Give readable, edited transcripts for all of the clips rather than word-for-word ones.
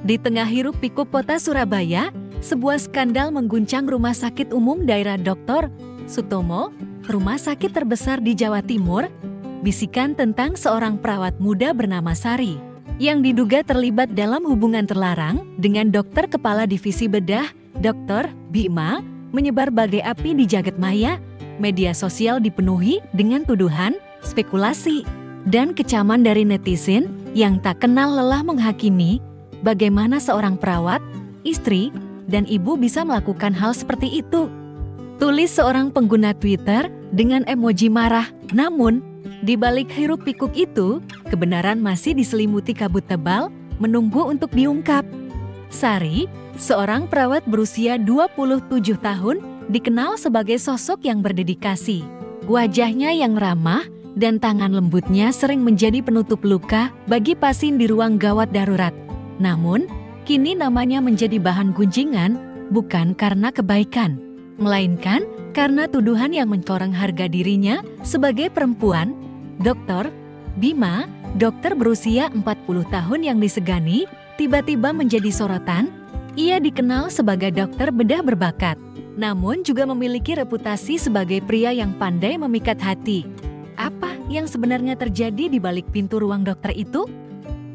Di tengah hiruk-pikuk kota Surabaya, sebuah skandal mengguncang Rumah Sakit Umum Daerah Dr. Sutomo, rumah sakit terbesar di Jawa Timur. Bisikan tentang seorang perawat muda bernama Sari, yang diduga terlibat dalam hubungan terlarang dengan dokter kepala divisi bedah, Dr. Bima, menyebar bagai api di jagat maya. Media sosial dipenuhi dengan tuduhan, spekulasi, dan kecaman dari netizen yang tak kenal lelah menghakimi bagaimana seorang perawat, istri, dan ibu bisa melakukan hal seperti itu. Tulis seorang pengguna Twitter dengan emoji marah. Namun, di balik hiruk-pikuk itu, kebenaran masih diselimuti kabut tebal, menunggu untuk diungkap. Sari, seorang perawat berusia 27 tahun, dikenal sebagai sosok yang berdedikasi. Wajahnya yang ramah dan tangan lembutnya sering menjadi penutup luka bagi pasien di ruang gawat darurat. Namun, kini namanya menjadi bahan gunjingan bukan karena kebaikan, melainkan karena tuduhan yang mencoreng harga dirinya sebagai perempuan. Dr. Bima, dokter berusia 40 tahun yang disegani, tiba-tiba menjadi sorotan. Ia dikenal sebagai dokter bedah berbakat, namun juga memiliki reputasi sebagai pria yang pandai memikat hati. Apa yang sebenarnya terjadi di balik pintu ruang dokter itu?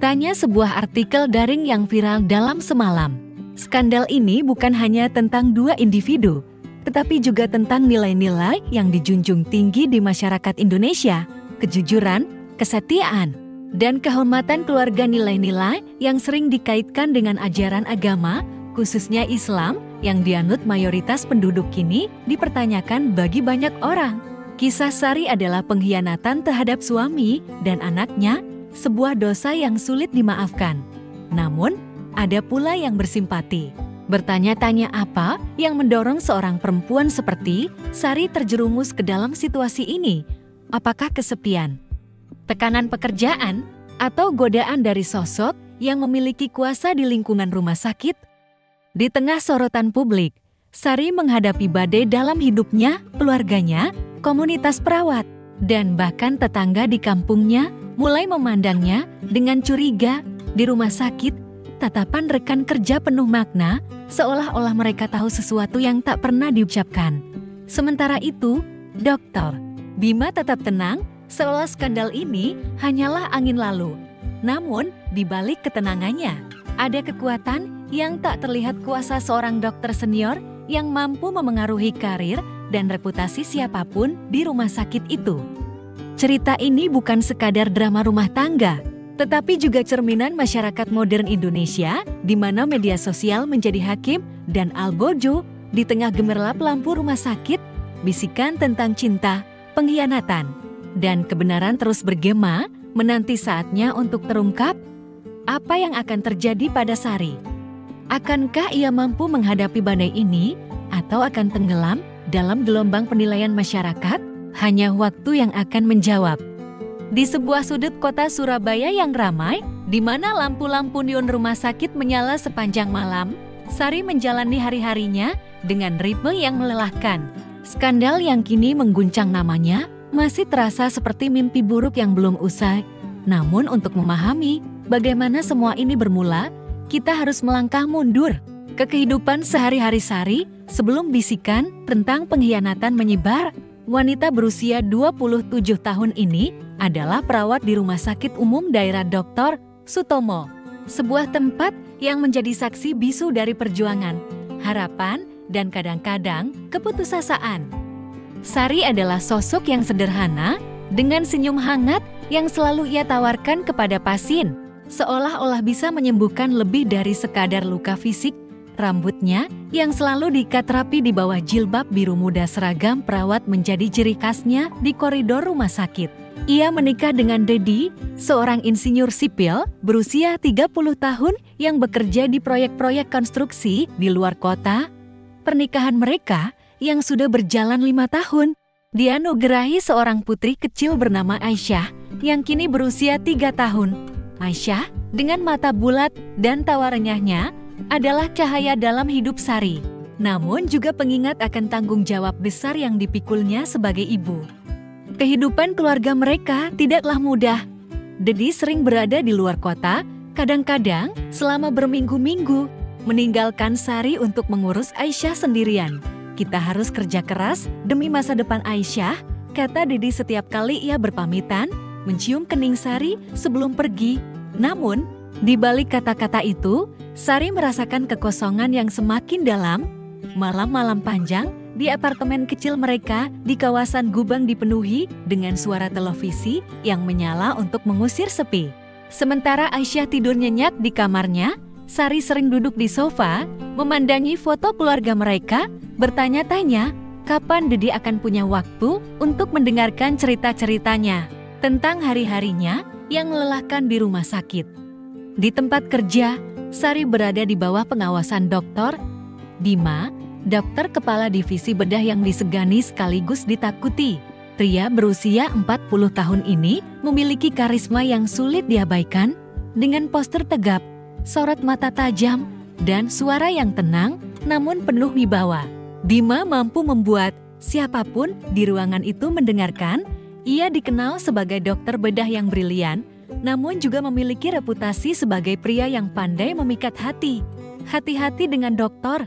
Tanya sebuah artikel daring yang viral dalam semalam. Skandal ini bukan hanya tentang dua individu, tetapi juga tentang nilai-nilai yang dijunjung tinggi di masyarakat Indonesia, kejujuran, kesetiaan, dan kehormatan keluarga. Nilai-nilai yang sering dikaitkan dengan ajaran agama, khususnya Islam, yang dianut mayoritas penduduk kini dipertanyakan bagi banyak orang. Kisah Sari adalah pengkhianatan terhadap suami dan anaknya, sebuah dosa yang sulit dimaafkan. Namun, ada pula yang bersimpati, bertanya-tanya apa yang mendorong seorang perempuan seperti Sari terjerumus ke dalam situasi ini. Apakah kesepian, tekanan pekerjaan, atau godaan dari sosok yang memiliki kuasa di lingkungan rumah sakit? Di tengah sorotan publik, Sari menghadapi badai dalam hidupnya, keluarganya, komunitas perawat, dan bahkan tetangga di kampungnya mulai memandangnya dengan curiga. Di rumah sakit, tatapan rekan kerja penuh makna, seolah-olah mereka tahu sesuatu yang tak pernah diucapkan. Sementara itu, Dr. Bima tetap tenang, seolah skandal ini hanyalah angin lalu. Namun, di balik ketenangannya, ada kekuatan yang tak terlihat, kuasa seorang dokter senior yang mampu memengaruhi karir dan reputasi siapapun di rumah sakit itu. Cerita ini bukan sekadar drama rumah tangga, tetapi juga cerminan masyarakat modern Indonesia, di mana media sosial menjadi hakim dan albojo. Di tengah gemerlap lampu rumah sakit, bisikan tentang cinta, pengkhianatan, dan kebenaran terus bergema, menanti saatnya untuk terungkap. Apa yang akan terjadi pada Sari? Akankah ia mampu menghadapi badai ini, atau akan tenggelam dalam gelombang penilaian masyarakat? Hanya waktu yang akan menjawab. Di sebuah sudut kota Surabaya yang ramai, di mana lampu-lampu neon rumah sakit menyala sepanjang malam, Sari menjalani hari-harinya dengan ritme yang melelahkan. Skandal yang kini mengguncang namanya masih terasa seperti mimpi buruk yang belum usai. Namun untuk memahami bagaimana semua ini bermula, kita harus melangkah mundur ke kehidupan sehari-hari Sari sebelum bisikan tentang pengkhianatan menyebar. Wanita berusia 27 tahun ini adalah perawat di Rumah Sakit Umum Daerah Dr. Sutomo, sebuah tempat yang menjadi saksi bisu dari perjuangan, harapan, dan kadang-kadang keputusasaan. Sari adalah sosok yang sederhana, dengan senyum hangat yang selalu ia tawarkan kepada pasien, seolah-olah bisa menyembuhkan lebih dari sekadar luka fisik. Rambutnya yang selalu diikat rapi di bawah jilbab biru muda seragam perawat menjadi ciri khasnya di koridor rumah sakit. Ia menikah dengan Dedi, seorang insinyur sipil berusia 30 tahun yang bekerja di proyek-proyek konstruksi di luar kota. Pernikahan mereka yang sudah berjalan 5 tahun, dianugerahi seorang putri kecil bernama Aisyah yang kini berusia 3 tahun. Aisyah dengan mata bulat dan tawa renyahnya adalah cahaya dalam hidup Sari, namun juga pengingat akan tanggung jawab besar yang dipikulnya sebagai ibu. Kehidupan keluarga mereka tidaklah mudah. Dedi sering berada di luar kota Kadang-kadang selama berminggu-minggu, meninggalkan Sari untuk mengurus Aisyah sendirian. Kita harus kerja keras demi masa depan Aisyah, kata Didi setiap kali ia berpamitan, mencium kening Sari sebelum pergi. Namun, di balik kata-kata itu, Sari merasakan kekosongan yang semakin dalam. Malam-malam panjang di apartemen kecil mereka di kawasan Gubeng dipenuhi dengan suara televisi yang menyala untuk mengusir sepi. Sementara Aisyah tidur nyenyak di kamarnya, Sari sering duduk di sofa, memandangi foto keluarga mereka, bertanya-tanya kapan Didi akan punya waktu untuk mendengarkan cerita-ceritanya tentang hari-harinya yang melelahkan di rumah sakit. Di tempat kerja, Sari berada di bawah pengawasan Dr. Bima, dokter kepala divisi bedah yang disegani sekaligus ditakuti. Pria berusia 40 tahun ini memiliki karisma yang sulit diabaikan, dengan postur tegap, sorot mata tajam, dan suara yang tenang namun penuh wibawa. Bima mampu membuat siapapun di ruangan itu mendengarkan. Ia dikenal sebagai dokter bedah yang brilian, namun juga memiliki reputasi sebagai pria yang pandai memikat hati. Hati-hati dengan Dokter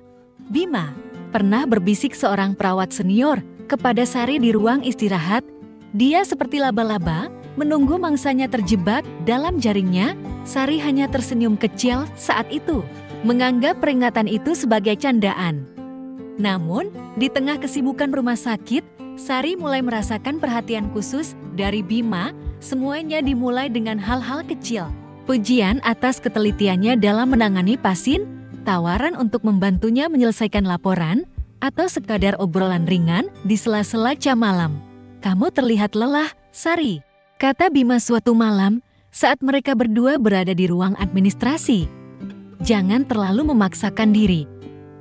Bima, pernah berbisik seorang perawat senior kepada Sari di ruang istirahat. Dia seperti laba-laba, menunggu mangsanya terjebak dalam jaringnya. Sari hanya tersenyum kecil saat itu, menganggap peringatan itu sebagai candaan. Namun, di tengah kesibukan rumah sakit, Sari mulai merasakan perhatian khusus dari Bima. Semuanya dimulai dengan hal-hal kecil. Pujian atas ketelitiannya dalam menangani pasien, tawaran untuk membantunya menyelesaikan laporan, atau sekadar obrolan ringan di sela-sela jam malam. "Kamu terlihat lelah, Sari," kata Bima suatu malam saat mereka berdua berada di ruang administrasi. "Jangan terlalu memaksakan diri.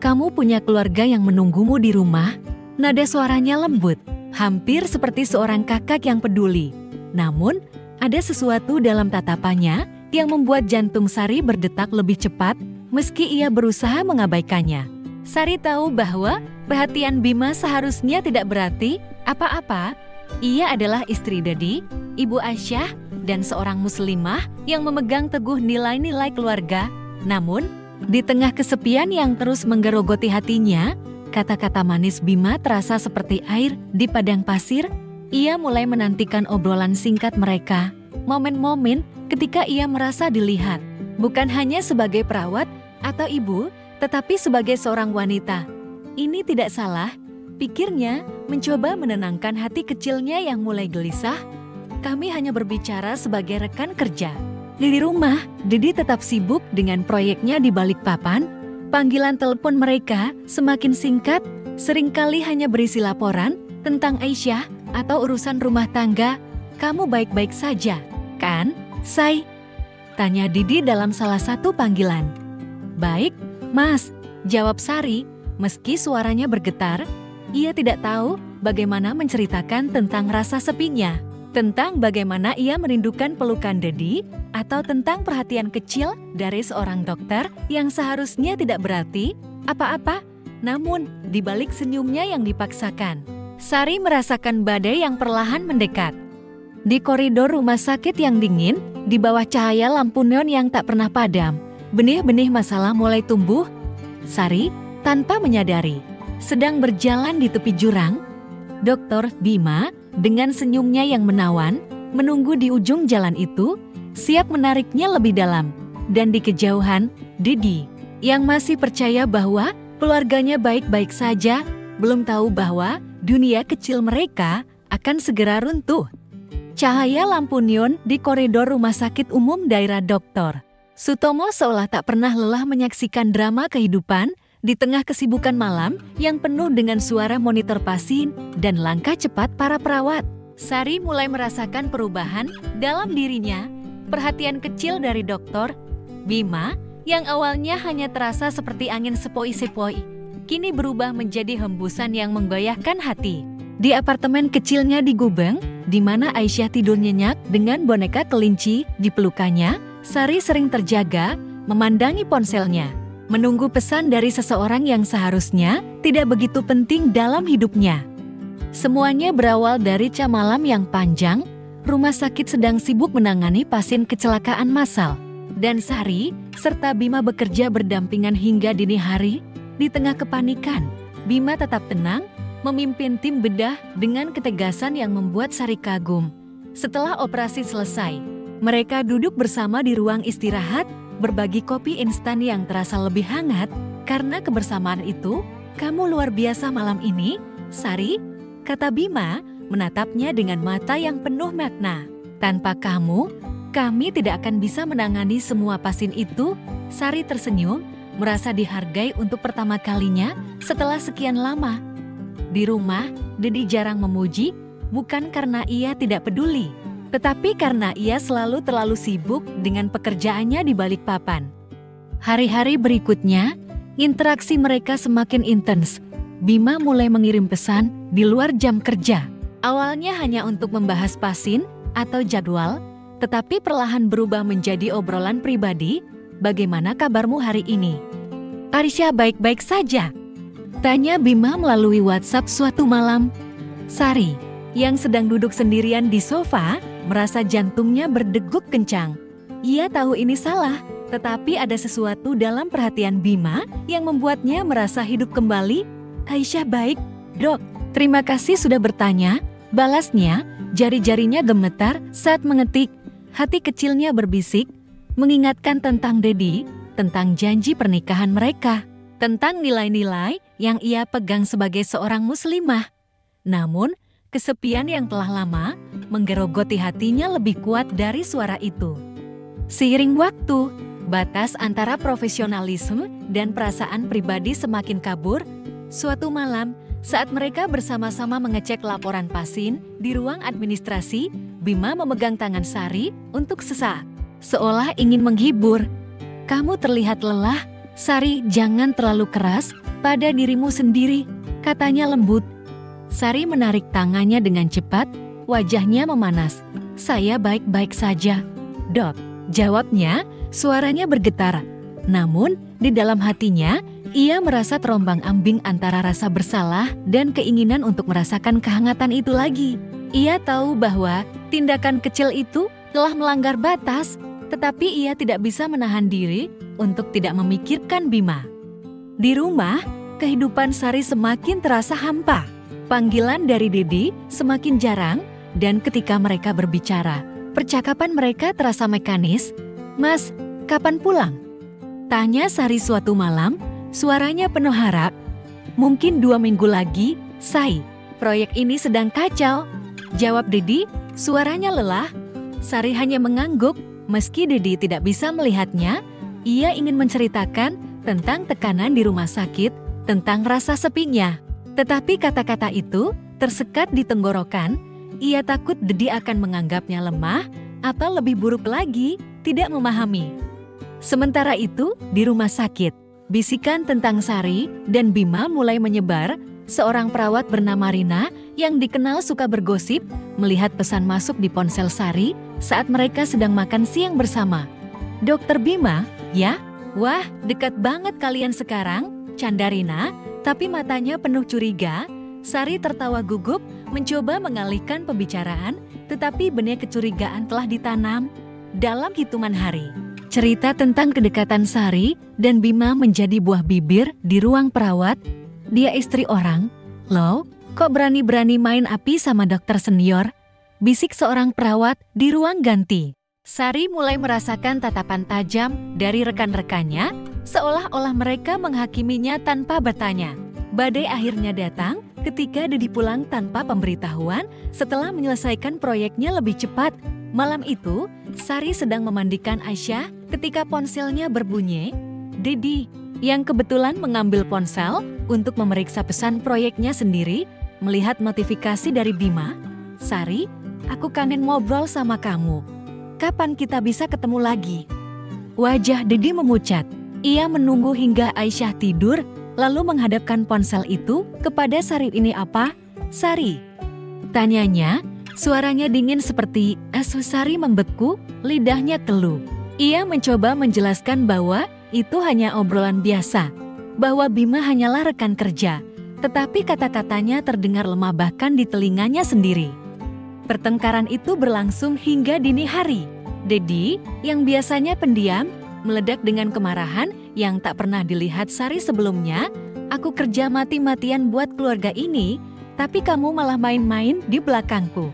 Kamu punya keluarga yang menunggumu di rumah." Nada suaranya lembut, hampir seperti seorang kakak yang peduli. Namun, ada sesuatu dalam tatapannya yang membuat jantung Sari berdetak lebih cepat meski ia berusaha mengabaikannya. Sari tahu bahwa perhatian Bima seharusnya tidak berarti apa-apa. Ia adalah istri Didi, ibu Aisyah, dan seorang muslimah yang memegang teguh nilai-nilai keluarga. Namun, di tengah kesepian yang terus menggerogoti hatinya, kata-kata manis Bima terasa seperti air di padang pasir. Ia mulai menantikan obrolan singkat mereka, momen-momen ketika ia merasa dilihat, bukan hanya sebagai perawat atau ibu, tetapi sebagai seorang wanita. Ini tidak salah, pikirnya, mencoba menenangkan hati kecilnya yang mulai gelisah. Kami hanya berbicara sebagai rekan kerja. Di rumah, Didi tetap sibuk dengan proyeknya di Balikpapan. Panggilan telepon mereka semakin singkat, seringkali hanya berisi laporan tentang Aisyah atau urusan rumah tangga. "Kamu baik-baik saja, kan, Say?" tanya Didi dalam salah satu panggilan. "Baik, Mas," jawab Sari, meski suaranya bergetar. Ia tidak tahu bagaimana menceritakan tentang rasa sepinya, tentang bagaimana ia merindukan pelukan Didi, atau tentang perhatian kecil dari seorang dokter yang seharusnya tidak berarti apa-apa, namun di balik senyumnya yang dipaksakan, Sari merasakan badai yang perlahan mendekat. Di koridor rumah sakit yang dingin, di bawah cahaya lampu neon yang tak pernah padam, benih-benih masalah mulai tumbuh. Sari, tanpa menyadari, sedang berjalan di tepi jurang. Dokter Bima, dengan senyumnya yang menawan, menunggu di ujung jalan itu, siap menariknya lebih dalam. Dan di kejauhan, Didi, yang masih percaya bahwa keluarganya baik-baik saja, belum tahu bahwa dunia kecil mereka akan segera runtuh. Cahaya lampu neon di koridor rumah sakit umum daerah Dr. Sutomo seolah tak pernah lelah menyaksikan drama kehidupan di tengah kesibukan malam yang penuh dengan suara monitor pasien dan langkah cepat para perawat. Sari mulai merasakan perubahan dalam dirinya. Perhatian kecil dari Dokter Bima yang awalnya hanya terasa seperti angin sepoi-sepoi, kini berubah menjadi hembusan yang menggoyahkan hati. Di apartemen kecilnya di Gubeng, di mana Aisyah tidur nyenyak dengan boneka kelinci di pelukannya, Sari sering terjaga, memandangi ponselnya, menunggu pesan dari seseorang yang seharusnya tidak begitu penting dalam hidupnya. Semuanya berawal dari jam malam yang panjang. Rumah sakit sedang sibuk menangani pasien kecelakaan massal. dan Sari serta Bima bekerja berdampingan hingga dini hari. Di tengah kepanikan, Bima tetap tenang, memimpin tim bedah dengan ketegasan yang membuat Sari kagum. Setelah operasi selesai, mereka duduk bersama di ruang istirahat, berbagi kopi instan yang terasa lebih hangat. Karena kebersamaan itu, kamu luar biasa malam ini, Sari, kata Bima, menatapnya dengan mata yang penuh makna. Tanpa kamu, kami tidak akan bisa menangani semua pasien itu. Sari tersenyum, merasa dihargai untuk pertama kalinya setelah sekian lama. Di rumah, Dedi jarang memuji, bukan karena ia tidak peduli, tetapi karena ia selalu terlalu sibuk dengan pekerjaannya di balik papan. Hari-hari berikutnya, interaksi mereka semakin intens. Bima mulai mengirim pesan di luar jam kerja. Awalnya hanya untuk membahas pasien atau jadwal, tetapi perlahan berubah menjadi obrolan pribadi. Bagaimana kabarmu hari ini? Arisya baik-baik saja, tanya Bima melalui WhatsApp suatu malam. Sari, yang sedang duduk sendirian di sofa, merasa jantungnya berdegup kencang. Ia tahu ini salah, tetapi ada sesuatu dalam perhatian Bima yang membuatnya merasa hidup kembali. Aisyah baik, dok. Terima kasih sudah bertanya, balasnya. Jari-jarinya gemetar saat mengetik. Hati kecilnya berbisik, mengingatkan tentang Dedi, tentang janji pernikahan mereka, tentang nilai-nilai yang ia pegang sebagai seorang muslimah. Namun, kesepian yang telah lama menggerogoti hatinya lebih kuat dari suara itu. Seiring waktu, batas antara profesionalisme dan perasaan pribadi semakin kabur. Suatu malam, saat mereka bersama-sama mengecek laporan pasien di ruang administrasi, Bima memegang tangan Sari untuk sesaat, seolah ingin menghibur. Kamu terlihat lelah, Sari, jangan terlalu keras pada dirimu sendiri, katanya lembut. Sari menarik tangannya dengan cepat, wajahnya memanas. Saya baik-baik saja, dok, jawabnya, suaranya bergetar. Namun, di dalam hatinya, ia merasa terombang-ambing antara rasa bersalah dan keinginan untuk merasakan kehangatan itu lagi. Ia tahu bahwa tindakan kecil itu telah melanggar batas, tetapi ia tidak bisa menahan diri untuk tidak memikirkan Bima. Di rumah, kehidupan Sari semakin terasa hampa. Panggilan dari Dedi semakin jarang, dan ketika mereka berbicara, percakapan mereka terasa mekanis. Mas, kapan pulang? Tanya Sari suatu malam. Suaranya penuh harap. Mungkin 2 minggu lagi, Say. Proyek ini sedang kacau, jawab Dedi, suaranya lelah. Sari hanya mengangguk, meski Dedi tidak bisa melihatnya. Ia ingin menceritakan tentang tekanan di rumah sakit, tentang rasa sepinya. Tetapi kata-kata itu tersekat di tenggorokan. Ia takut Dedi akan menganggapnya lemah, atau lebih buruk lagi, tidak memahami. Sementara itu, di rumah sakit, bisikan tentang Sari dan Bima mulai menyebar. Seorang perawat bernama Rina yang dikenal suka bergosip melihat pesan masuk di ponsel Sari saat mereka sedang makan siang bersama. Dokter Bima, ya? Wah, dekat banget kalian sekarang, canda Rina, tapi matanya penuh curiga. Sari tertawa gugup, mencoba mengalihkan pembicaraan, tetapi benih kecurigaan telah ditanam. Dalam hitungan hari, cerita tentang kedekatan Sari dan Bima menjadi buah bibir di ruang perawat. Dia istri orang, loh, kok berani-berani main api sama dokter senior? Bisik seorang perawat di ruang ganti. Sari mulai merasakan tatapan tajam dari rekan-rekannya, seolah-olah mereka menghakiminya tanpa bertanya. Badai akhirnya datang ketika Dedi pulang tanpa pemberitahuan setelah menyelesaikan proyeknya lebih cepat. Malam itu, Sari sedang memandikan Aisyah ketika ponselnya berbunyi. Dedi, yang kebetulan mengambil ponsel untuk memeriksa pesan proyeknya sendiri, melihat notifikasi dari Bima. Sari, aku kangen ngobrol sama kamu. Kapan kita bisa ketemu lagi? Wajah Dedi memucat. Ia menunggu hingga Aisyah tidur, lalu menghadapkan ponsel itu kepada Sari. Ini apa, Sari? Tanyanya. Suaranya dingin seperti es. Sari membeku, lidahnya keluh. Ia mencoba menjelaskan bahwa itu hanya obrolan biasa, bahwa Bima hanyalah rekan kerja, tetapi kata-katanya terdengar lemah bahkan di telinganya sendiri. Pertengkaran itu berlangsung hingga dini hari. Dedi, yang biasanya pendiam, meledak dengan kemarahan yang tak pernah dilihat Sari sebelumnya. Aku kerja mati-matian buat keluarga ini, tapi kamu malah main-main di belakangku.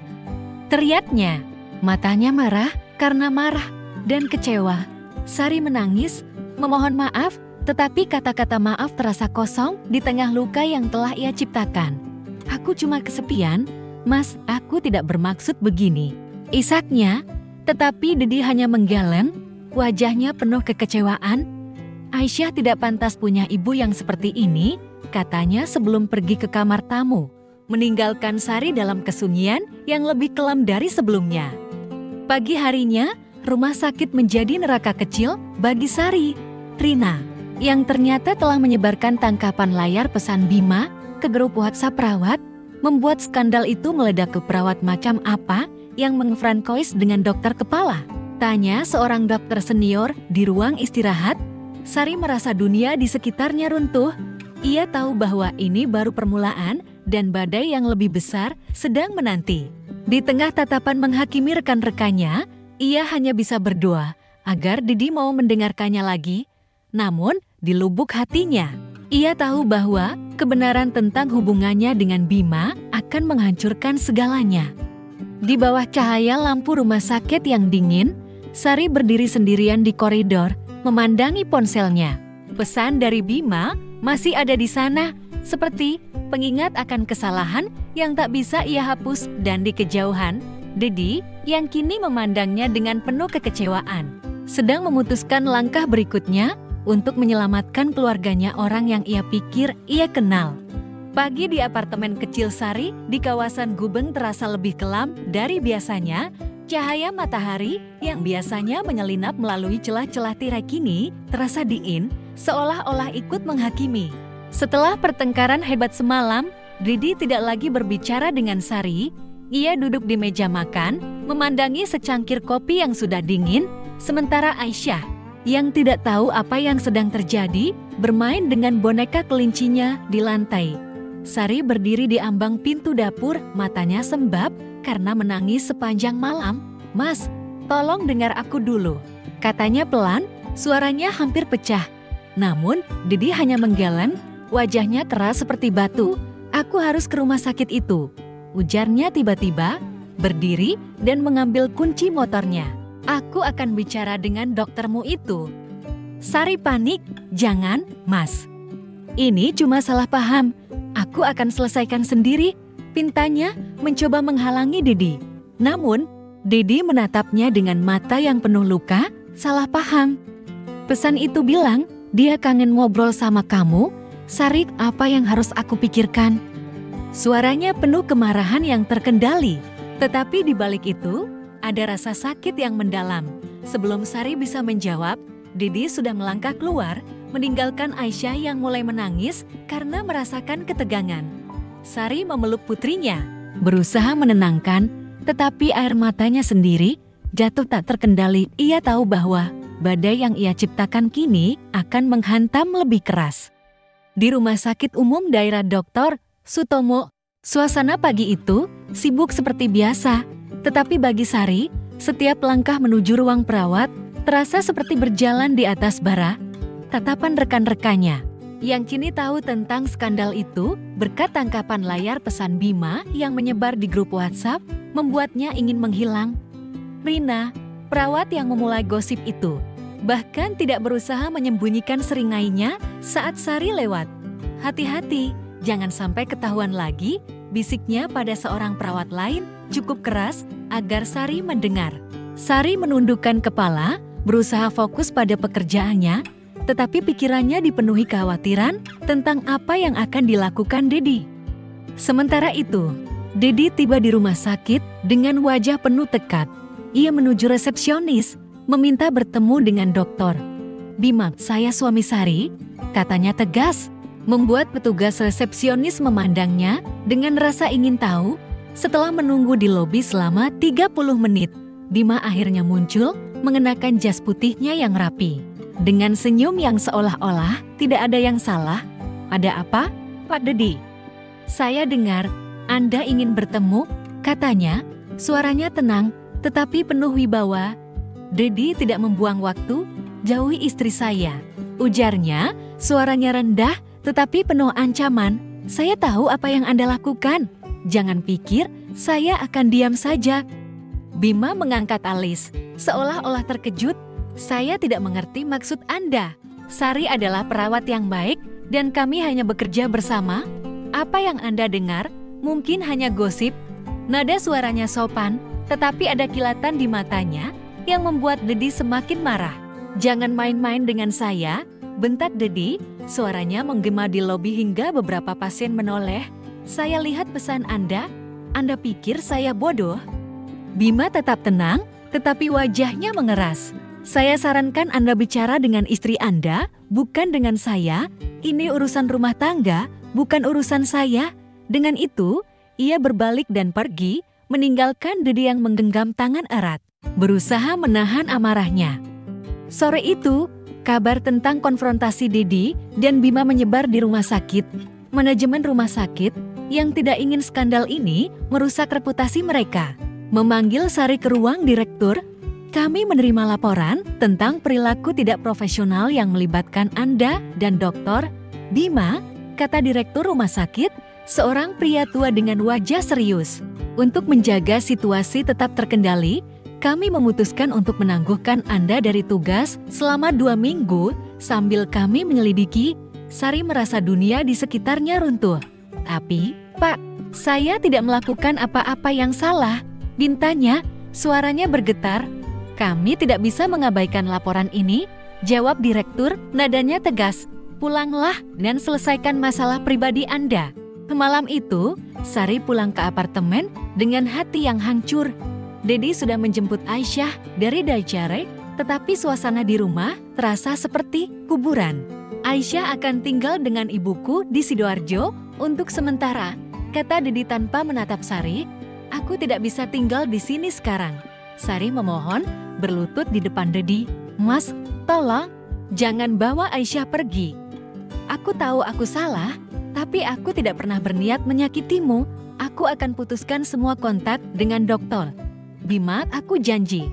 Teriaknya, matanya marah karena marah dan kecewa. Sari menangis, memohon maaf, tetapi kata-kata maaf terasa kosong di tengah luka yang telah ia ciptakan. Aku cuma kesepian, Mas, aku tidak bermaksud begini. Isaknya, tetapi Dedi hanya menggeleng, wajahnya penuh kekecewaan. Aisyah tidak pantas punya ibu yang seperti ini, katanya sebelum pergi ke kamar tamu, meninggalkan Sari dalam kesunyian yang lebih kelam dari sebelumnya. Pagi harinya, rumah sakit menjadi neraka kecil bagi Sari. Rina, yang ternyata telah menyebarkan tangkapan layar pesan Bima ke grup WhatsApp perawat, membuat skandal itu meledak ke perawat macam apa yang mengfrankois dengan dokter kepala. Tanya seorang dokter senior di ruang istirahat. Sari merasa dunia di sekitarnya runtuh. Ia tahu bahwa ini baru permulaan dan badai yang lebih besar sedang menanti. Di tengah tatapan menghakimi rekan-rekannya, ia hanya bisa berdoa agar Dedi mau mendengarkannya lagi. Namun, di lubuk hatinya, ia tahu bahwa kebenaran tentang hubungannya dengan Bima akan menghancurkan segalanya. Di bawah cahaya lampu rumah sakit yang dingin, Sari berdiri sendirian di koridor, memandangi ponselnya. Pesan dari Bima masih ada di sana, seperti pengingat akan kesalahan yang tak bisa ia hapus, dan di kejauhan, Dedi yang kini memandangnya dengan penuh kekecewaan, sedang memutuskan langkah berikutnya untuk menyelamatkan keluarganya, orang yang ia pikir ia kenal. Pagi di apartemen kecil Sari di kawasan Gubeng terasa lebih kelam dari biasanya. Cahaya matahari yang biasanya menyelinap melalui celah-celah tirai kini terasa dingin, seolah-olah ikut menghakimi. Setelah pertengkaran hebat semalam, Dedi tidak lagi berbicara dengan Sari. Ia duduk di meja makan, memandangi secangkir kopi yang sudah dingin, sementara Aisyah, yang tidak tahu apa yang sedang terjadi, bermain dengan boneka kelincinya di lantai. Sari berdiri di ambang pintu dapur, matanya sembab karena menangis sepanjang malam. Mas, tolong dengar aku dulu, katanya pelan, suaranya hampir pecah. Namun, Dedi hanya menggeleng, wajahnya keras seperti batu. Aku harus ke rumah sakit itu, ujarnya tiba-tiba, berdiri dan mengambil kunci motornya. Aku akan bicara dengan doktermu itu. Sari panik, jangan, Mas. Ini cuma salah paham. Aku akan selesaikan sendiri, pintanya mencoba menghalangi Dedi. Namun, Dedi menatapnya dengan mata yang penuh luka. Salah paham. Pesan itu bilang, dia kangen ngobrol sama kamu. Sari, apa yang harus aku pikirkan? Suaranya penuh kemarahan yang terkendali. Tetapi di balik itu, ada rasa sakit yang mendalam. Sebelum Sari bisa menjawab, Dedi sudah melangkah keluar, meninggalkan Aisyah yang mulai menangis karena merasakan ketegangan. Sari memeluk putrinya, berusaha menenangkan, tetapi air matanya sendiri jatuh tak terkendali. Ia tahu bahwa badai yang ia ciptakan kini akan menghantam lebih keras. Di Rumah Sakit Umum Daerah Dr. Sutomo, suasana pagi itu sibuk seperti biasa. Tetapi bagi Sari, setiap langkah menuju ruang perawat terasa seperti berjalan di atas bara. Tatapan rekan-rekannya yang kini tahu tentang skandal itu berkat tangkapan layar pesan Bima yang menyebar di grup WhatsApp membuatnya ingin menghilang. Rina, perawat yang memulai gosip itu, bahkan tidak berusaha menyembunyikan seringainya saat Sari lewat. Hati-hati, jangan sampai ketahuan lagi, bisiknya pada seorang perawat lain cukup keras agar Sari mendengar. Sari menundukkan kepala, berusaha fokus pada pekerjaannya, tetapi pikirannya dipenuhi kekhawatiran tentang apa yang akan dilakukan Dedi. Sementara itu, Dedi tiba di rumah sakit dengan wajah penuh tekad. Ia menuju resepsionis, meminta bertemu dengan dokter. Bima, saya suami Sari, katanya tegas, membuat petugas resepsionis memandangnya dengan rasa ingin tahu. Setelah menunggu di lobi selama 30 menit, Bima akhirnya muncul mengenakan jas putihnya yang rapi. Dengan senyum yang seolah-olah tidak ada yang salah. Ada apa, Pak Dedi? Saya dengar Anda ingin bertemu, katanya. Suaranya tenang, tetapi penuh wibawa. Dedi tidak membuang waktu, jauhi istri saya. Ujarnya, suaranya rendah tetapi penuh ancaman. Saya tahu apa yang Anda lakukan. Jangan pikir saya akan diam saja. Bima mengangkat alis, seolah-olah terkejut. Saya tidak mengerti maksud Anda. Sari adalah perawat yang baik dan kami hanya bekerja bersama. Apa yang Anda dengar mungkin hanya gosip. Nada suaranya sopan, tetapi ada kilatan di matanya yang membuat Dedi semakin marah. Jangan main-main dengan saya, bentak Dedi. Suaranya menggema di lobi hingga beberapa pasien menoleh. Saya lihat pesan Anda pikir saya bodoh? Bima tetap tenang, tetapi wajahnya mengeras. Saya sarankan Anda bicara dengan istri Anda, bukan dengan saya. Ini urusan rumah tangga, bukan urusan saya. Dengan itu, ia berbalik dan pergi, meninggalkan Dedi yang menggenggam tangan erat, berusaha menahan amarahnya. Sore itu, kabar tentang konfrontasi Dedi dan Bima menyebar di rumah sakit. Manajemen rumah sakit yang tidak ingin skandal ini merusak reputasi mereka memanggil Sari ke ruang direktur. Kami menerima laporan tentang perilaku tidak profesional yang melibatkan Anda dan Dokter Bima, kata direktur rumah sakit, seorang pria tua dengan wajah serius. Untuk menjaga situasi tetap terkendali, kami memutuskan untuk menangguhkan Anda dari tugas selama 2 minggu sambil kami menyelidiki. Sari merasa dunia di sekitarnya runtuh. Tapi, Pak, saya tidak melakukan apa-apa yang salah, bintanya, suaranya bergetar. Kami tidak bisa mengabaikan laporan ini, jawab direktur, nadanya tegas. Pulanglah dan selesaikan masalah pribadi Anda. Malam itu, Sari pulang ke apartemen dengan hati yang hancur. Dedi sudah menjemput Aisyah dari Daichare, tetapi suasana di rumah terasa seperti kuburan. Aisyah akan tinggal dengan ibuku di Sidoarjo untuk sementara, kata Dedi tanpa menatap Sari. Aku tidak bisa tinggal di sini sekarang. Sari memohon, berlutut di depan Dedi. Mas, tolong, jangan bawa Aisyah pergi. Aku tahu aku salah, tapi aku tidak pernah berniat menyakitimu. Aku akan putuskan semua kontak dengan dokter Bima, aku janji.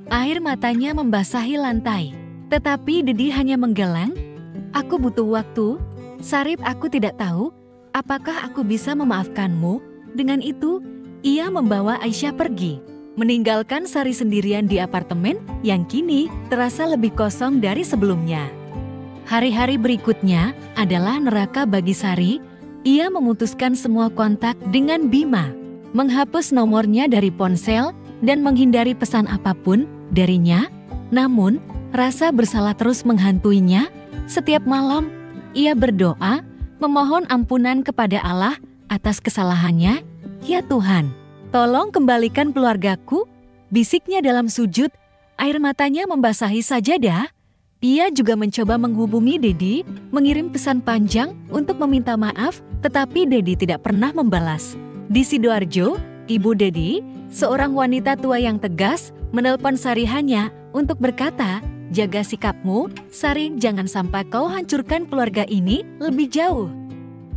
Air matanya membasahi lantai, tetapi Dedi hanya menggeleng. Aku butuh waktu. Sarip, aku tidak tahu apakah aku bisa memaafkanmu. Dengan itu, ia membawa Aisyah pergi, meninggalkan Sari sendirian di apartemen yang kini terasa lebih kosong dari sebelumnya. Hari-hari berikutnya adalah neraka bagi Sari. Ia memutuskan semua kontak dengan Bima, menghapus nomornya dari ponsel dan menghindari pesan apapun darinya. Namun, rasa bersalah terus menghantuinya. Setiap malam, ia berdoa, memohon ampunan kepada Allah atas kesalahannya. Ya Tuhan, tolong kembalikan keluargaku, bisiknya dalam sujud. Air matanya membasahi sajadah. Ia juga mencoba menghubungi Dedi, mengirim pesan panjang untuk meminta maaf, tetapi Dedi tidak pernah membalas. Di Sidoarjo, ibu Dedi, seorang wanita tua yang tegas, menelpon Sari hanya untuk berkata, jaga sikapmu, Sari, jangan sampai kau hancurkan keluarga ini lebih jauh.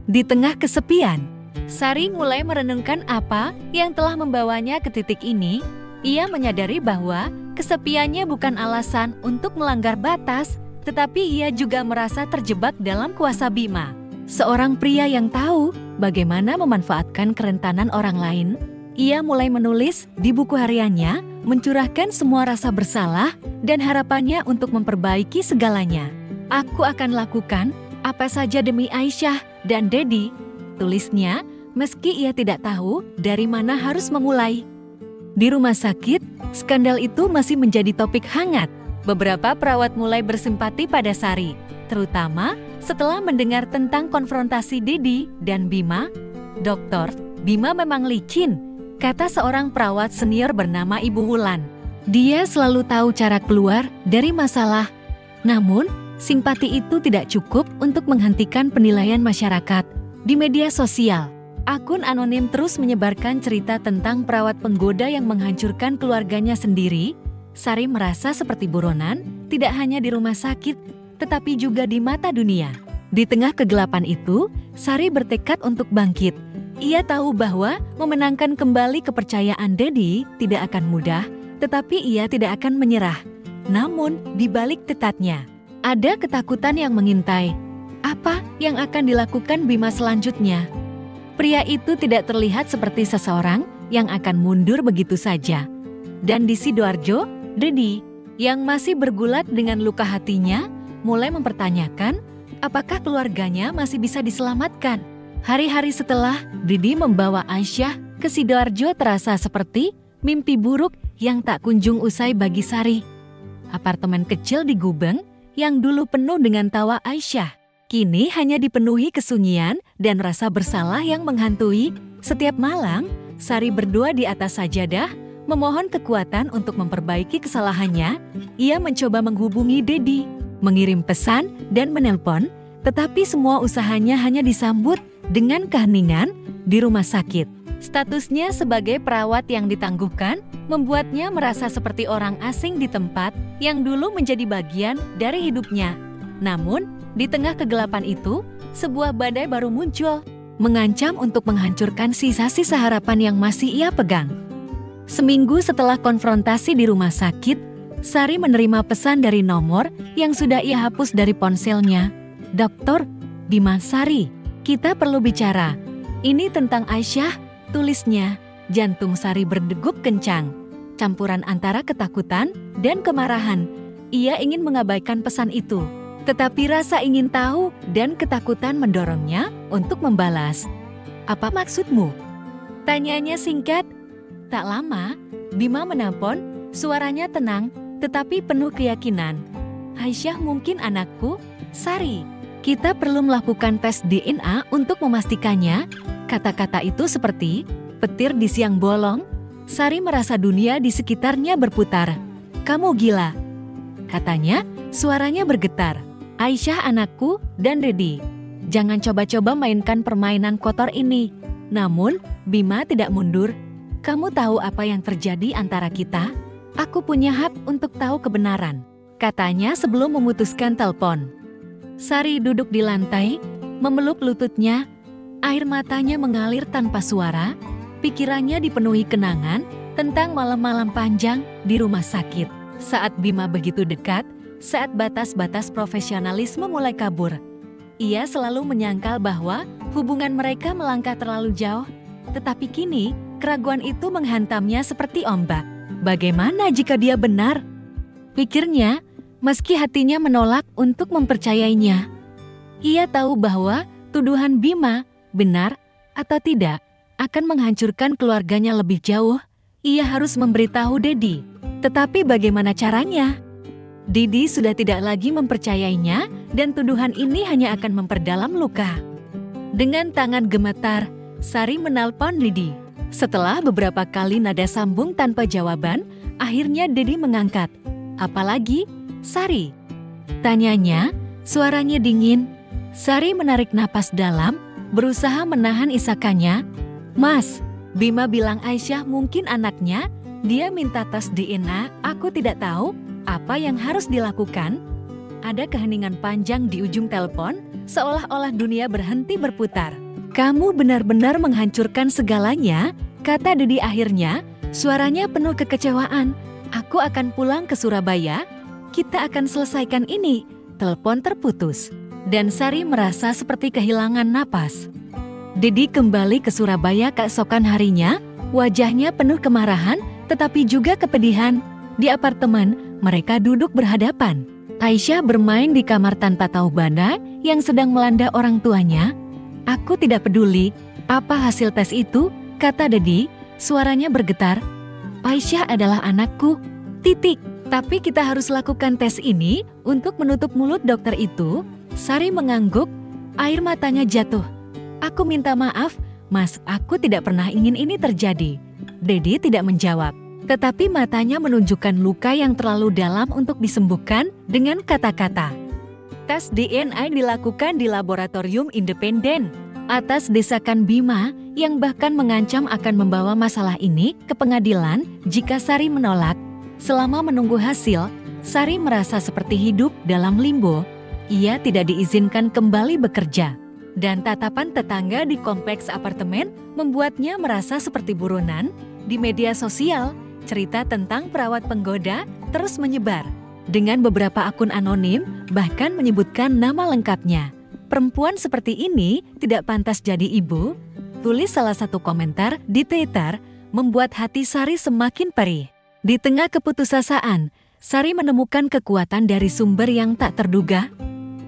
Di tengah kesepian, Sari mulai merenungkan apa yang telah membawanya ke titik ini. Ia menyadari bahwa kesepiannya bukan alasan untuk melanggar batas, tetapi ia juga merasa terjebak dalam kuasa Bima, seorang pria yang tahu bagaimana memanfaatkan kerentanan orang lain. Ia mulai menulis di buku hariannya, mencurahkan semua rasa bersalah dan harapannya untuk memperbaiki segalanya. Aku akan lakukan apa saja demi Aisyah dan Dedi, tulisnya, meski ia tidak tahu dari mana harus memulai. Di rumah sakit, skandal itu masih menjadi topik hangat. Beberapa perawat mulai bersimpati pada Sari, terutama setelah mendengar tentang konfrontasi Dedi dan Bima. Dokter, Bima memang licin, kata seorang perawat senior bernama Ibu Wulan. Dia selalu tahu cara keluar dari masalah. Namun, simpati itu tidak cukup untuk menghentikan penilaian masyarakat. Di media sosial, akun anonim terus menyebarkan cerita tentang perawat penggoda yang menghancurkan keluarganya sendiri. Sari merasa seperti buronan, tidak hanya di rumah sakit, tetapi juga di mata dunia. Di tengah kegelapan itu, Sari bertekad untuk bangkit. Ia tahu bahwa memenangkan kembali kepercayaan Dedi tidak akan mudah, tetapi ia tidak akan menyerah. Namun, di balik tetatnya, ada ketakutan yang mengintai. Apa yang akan dilakukan Bima selanjutnya? Pria itu tidak terlihat seperti seseorang yang akan mundur begitu saja. Dan di Sidoarjo, Dedi, yang masih bergulat dengan luka hatinya, mulai mempertanyakan apakah keluarganya masih bisa diselamatkan. Hari-hari setelah Dedi membawa Aisyah ke Sidoarjo terasa seperti mimpi buruk yang tak kunjung usai bagi Sari. Apartemen kecil di Gubeng yang dulu penuh dengan tawa Aisyah, kini hanya dipenuhi kesunyian dan rasa bersalah yang menghantui. Setiap malam, Sari berdoa di atas sajadah, memohon kekuatan untuk memperbaiki kesalahannya. Ia mencoba menghubungi Dedi, mengirim pesan dan menelpon, tetapi semua usahanya hanya disambut dengan keheningan di rumah sakit. Statusnya sebagai perawat yang ditangguhkan membuatnya merasa seperti orang asing di tempat yang dulu menjadi bagian dari hidupnya. Namun, di tengah kegelapan itu, sebuah badai baru muncul, mengancam untuk menghancurkan sisa-sisa harapan yang masih ia pegang. Seminggu setelah konfrontasi di rumah sakit, Sari menerima pesan dari nomor yang sudah ia hapus dari ponselnya. "Dokter, Bima Sari, kita perlu bicara. Ini tentang Aisyah," tulisnya. Jantung Sari berdegup kencang, campuran antara ketakutan dan kemarahan. Ia ingin mengabaikan pesan itu, tetapi rasa ingin tahu dan ketakutan mendorongnya untuk membalas. "Apa maksudmu?" tanyanya singkat. Tak lama, Bima menelpon, suaranya tenang tetapi penuh keyakinan. "Aisyah mungkin anakku, Sari. Kita perlu melakukan tes DNA untuk memastikannya." Kata-kata itu seperti petir di siang bolong. Sari merasa dunia di sekitarnya berputar. "Kamu gila," katanya, suaranya bergetar. "Aisyah anakku dan Dedi. Jangan coba-coba mainkan permainan kotor ini." Namun, Bima tidak mundur. "Kamu tahu apa yang terjadi antara kita? Aku punya hak untuk tahu kebenaran," katanya sebelum memutuskan telepon. Sari duduk di lantai, memeluk lututnya. Air matanya mengalir tanpa suara. Pikirannya dipenuhi kenangan tentang malam-malam panjang di rumah sakit. Saat Bima begitu dekat, saat batas-batas profesionalisme mulai kabur. Ia selalu menyangkal bahwa hubungan mereka melangkah terlalu jauh. Tetapi kini, keraguan itu menghantamnya seperti ombak. Bagaimana jika dia benar? Pikirnya, meski hatinya menolak untuk mempercayainya. Ia tahu bahwa tuduhan Bima, benar atau tidak, akan menghancurkan keluarganya lebih jauh. Ia harus memberitahu Dedi. Tetapi bagaimana caranya? Dedi sudah tidak lagi mempercayainya dan tuduhan ini hanya akan memperdalam luka. Dengan tangan gemetar, Sari menelpon Dedi. Setelah beberapa kali nada sambung tanpa jawaban, akhirnya Dedi mengangkat. "Apalagi, Sari?" tanyanya, suaranya dingin. Sari menarik napas dalam, berusaha menahan isakannya. "Mas, Bima bilang Aisyah mungkin anaknya. Dia minta tes DNA, aku tidak tahu apa yang harus dilakukan." Ada keheningan panjang di ujung telepon, seolah-olah dunia berhenti berputar. "Kamu benar-benar menghancurkan segalanya," kata Dedi akhirnya, suaranya penuh kekecewaan. "Aku akan pulang ke Surabaya. Kita akan selesaikan ini." Telepon terputus, dan Sari merasa seperti kehilangan napas. Dedi kembali ke Surabaya keesokan harinya, wajahnya penuh kemarahan, tetapi juga kepedihan. Di apartemen, mereka duduk berhadapan. Aisyah bermain di kamar tanpa tahu bana yang sedang melanda orang tuanya. "Aku tidak peduli apa hasil tes itu," kata Dedi, suaranya bergetar. "Aisyah adalah anakku, titik. Tapi kita harus lakukan tes ini untuk menutup mulut dokter itu." Sari mengangguk, air matanya jatuh. "Aku minta maaf, Mas, aku tidak pernah ingin ini terjadi." Dedi tidak menjawab, tetapi matanya menunjukkan luka yang terlalu dalam untuk disembuhkan dengan kata-kata. Tes DNA dilakukan di laboratorium independen. Atas desakan Bima yang bahkan mengancam akan membawa masalah ini ke pengadilan jika Sari menolak. Selama menunggu hasil, Sari merasa seperti hidup dalam limbo. Ia tidak diizinkan kembali bekerja. Dan tatapan tetangga di kompleks apartemen membuatnya merasa seperti buronan. Di media sosial, Cerita tentang perawat penggoda terus menyebar. Dengan beberapa akun anonim bahkan menyebutkan nama lengkapnya. Perempuan seperti ini tidak pantas jadi ibu, tulis salah satu komentar di Twitter, membuat hati Sari semakin perih. Di tengah keputusasaan, Sari menemukan kekuatan dari sumber yang tak terduga.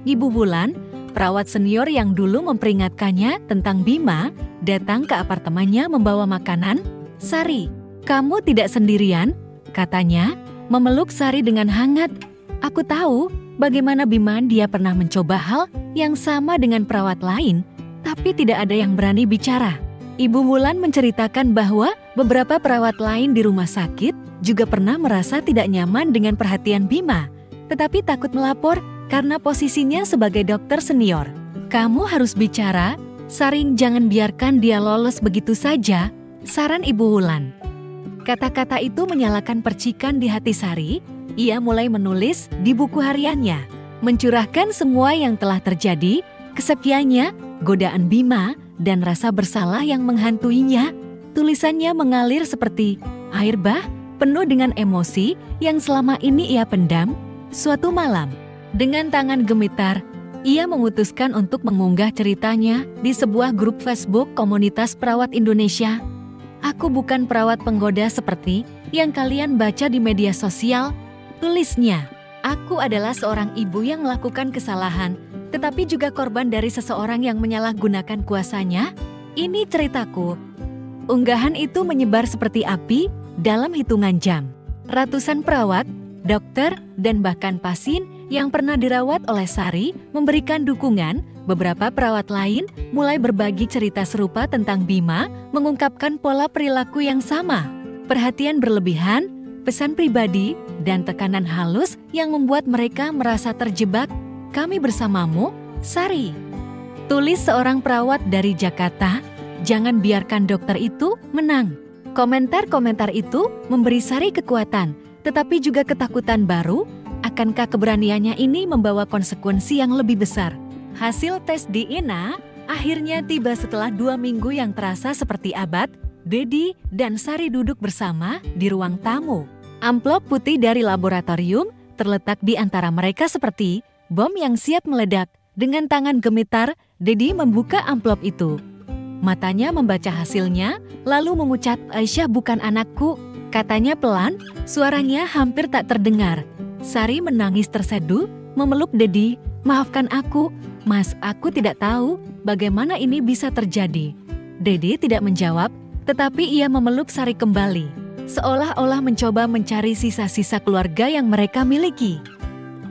Ibu Wulan, perawat senior yang dulu memperingatkannya tentang Bima, datang ke apartemennya membawa makanan. "Sari, kamu tidak sendirian," katanya, memeluk Sari dengan hangat. "Aku tahu bagaimana Bima, dia pernah mencoba hal yang sama dengan perawat lain, tapi tidak ada yang berani bicara." Ibu Wulan menceritakan bahwa beberapa perawat lain di rumah sakit juga pernah merasa tidak nyaman dengan perhatian Bima, tetapi takut melapor karena posisinya sebagai dokter senior. "Kamu harus bicara, Sari, jangan biarkan dia lolos begitu saja," saran Ibu Wulan. Kata-kata itu menyalakan percikan di hati Sari. Ia mulai menulis di buku hariannya, mencurahkan semua yang telah terjadi, kesepiannya, godaan Bima, dan rasa bersalah yang menghantuinya. Tulisannya mengalir seperti air bah, penuh dengan emosi yang selama ini ia pendam. Suatu malam, dengan tangan gemetar, ia memutuskan untuk mengunggah ceritanya di sebuah grup Facebook komunitas perawat Indonesia. "Aku bukan perawat penggoda seperti yang kalian baca di media sosial," tulisnya. "Aku adalah seorang ibu yang melakukan kesalahan, tetapi juga korban dari seseorang yang menyalahgunakan kuasanya. Ini ceritaku." Unggahan itu menyebar seperti api dalam hitungan jam. Ratusan perawat, dokter, dan bahkan pasien yang pernah dirawat oleh Sari memberikan dukungan. Beberapa perawat lain mulai berbagi cerita serupa tentang Bima, mengungkapkan pola perilaku yang sama. Perhatian berlebihan, pesan pribadi, dan tekanan halus yang membuat mereka merasa terjebak. "Kami bersamamu, Sari," tulis seorang perawat dari Jakarta. "Jangan biarkan dokter itu menang." Komentar-komentar itu memberi Sari kekuatan, tetapi juga ketakutan baru. Akankah keberaniannya ini membawa konsekuensi yang lebih besar? Hasil tes DNA akhirnya tiba setelah 2 minggu yang terasa seperti abad. Dedi dan Sari duduk bersama di ruang tamu. Amplop putih dari laboratorium terletak di antara mereka seperti bom yang siap meledak. Dengan tangan gemetar, Dedi membuka amplop itu. Matanya membaca hasilnya, lalu mengucap, "Aisyah bukan anakku," katanya pelan, suaranya hampir tak terdengar. Sari menangis terseduh, memeluk Dedi. "Maafkan aku, Mas, aku tidak tahu bagaimana ini bisa terjadi." Dedi tidak menjawab, tetapi ia memeluk Sari kembali, seolah-olah mencoba mencari sisa-sisa keluarga yang mereka miliki.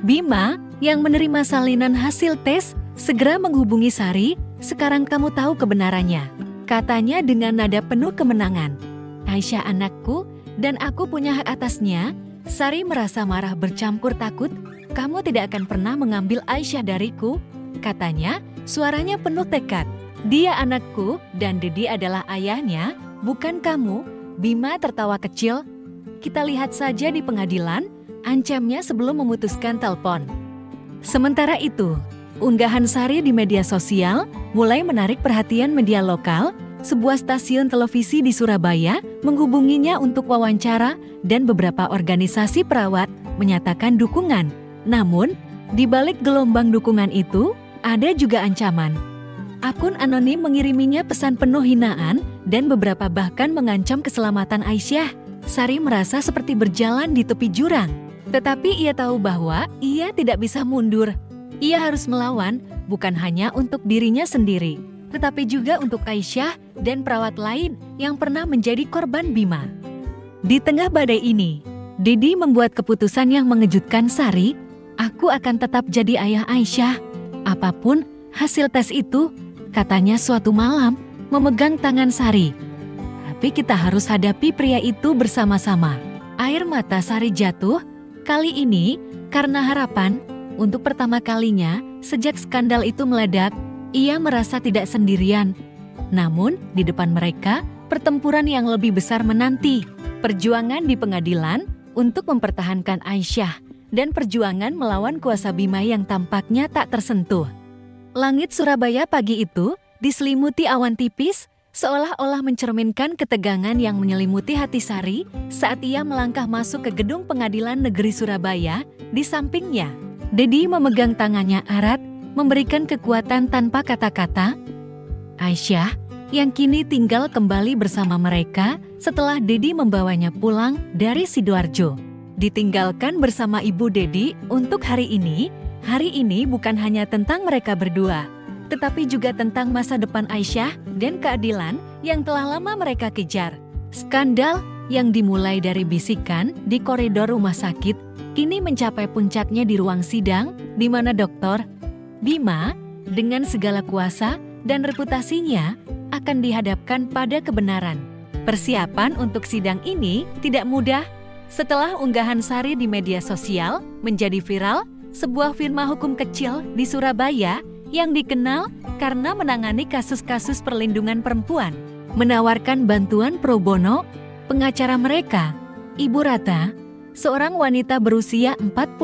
Bima, yang menerima salinan hasil tes, segera menghubungi Sari. "Sekarang kamu tahu kebenarannya," katanya dengan nada penuh kemenangan. "Aisyah anakku, dan aku punya hak atasnya." Sari merasa marah bercampur takut. "Kamu tidak akan pernah mengambil Aisyah dariku," katanya, suaranya penuh tekad. "Dia anakku dan Dedi adalah ayahnya, bukan kamu." Bima tertawa kecil. "Kita lihat saja di pengadilan," ancamnya sebelum memutuskan telepon. Sementara itu, unggahan Sari di media sosial mulai menarik perhatian media lokal. Sebuah stasiun televisi di Surabaya menghubunginya untuk wawancara dan beberapa organisasi perawat menyatakan dukungan. Namun, di balik gelombang dukungan itu, ada juga ancaman. Akun anonim mengiriminya pesan penuh hinaan dan beberapa bahkan mengancam keselamatan Aisyah. Sari merasa seperti berjalan di tepi jurang. Tetapi ia tahu bahwa ia tidak bisa mundur. Ia harus melawan, bukan hanya untuk dirinya sendiri, tetapi juga untuk Aisyah dan perawat lain yang pernah menjadi korban Bima. Di tengah badai ini, Dedi membuat keputusan yang mengejutkan Sari. "Aku akan tetap jadi ayah Aisyah, apapun hasil tes itu," katanya suatu malam, memegang tangan Sari. "Tapi kita harus hadapi pria itu bersama-sama." Air mata Sari jatuh, kali ini karena harapan. Untuk pertama kalinya sejak skandal itu meledak, ia merasa tidak sendirian. Namun, di depan mereka, pertempuran yang lebih besar menanti. Perjuangan di pengadilan untuk mempertahankan Aisyah dan perjuangan melawan kuasa Bima yang tampaknya tak tersentuh. Langit Surabaya pagi itu diselimuti awan tipis, seolah-olah mencerminkan ketegangan yang menyelimuti hati Sari saat ia melangkah masuk ke gedung Pengadilan Negeri Surabaya. Di sampingnya, Dedi memegang tangannya erat, memberikan kekuatan tanpa kata-kata. Aisyah, yang kini tinggal kembali bersama mereka setelah Dedi membawanya pulang dari Sidoarjo, ditinggalkan bersama ibu Dedi untuk hari ini. Hari ini bukan hanya tentang mereka berdua, tetapi juga tentang masa depan Aisyah dan keadilan yang telah lama mereka kejar. Skandal yang dimulai dari bisikan di koridor rumah sakit kini mencapai puncaknya di ruang sidang, di mana Dr. Bima dengan segala kuasa dan reputasinya akan dihadapkan pada kebenaran. Persiapan untuk sidang ini tidak mudah. Setelah unggahan Sari di media sosial menjadi viral, sebuah firma hukum kecil di Surabaya yang dikenal karena menangani kasus-kasus perlindungan perempuan menawarkan bantuan pro bono. Pengacara mereka, Ibu Ratna, seorang wanita berusia 45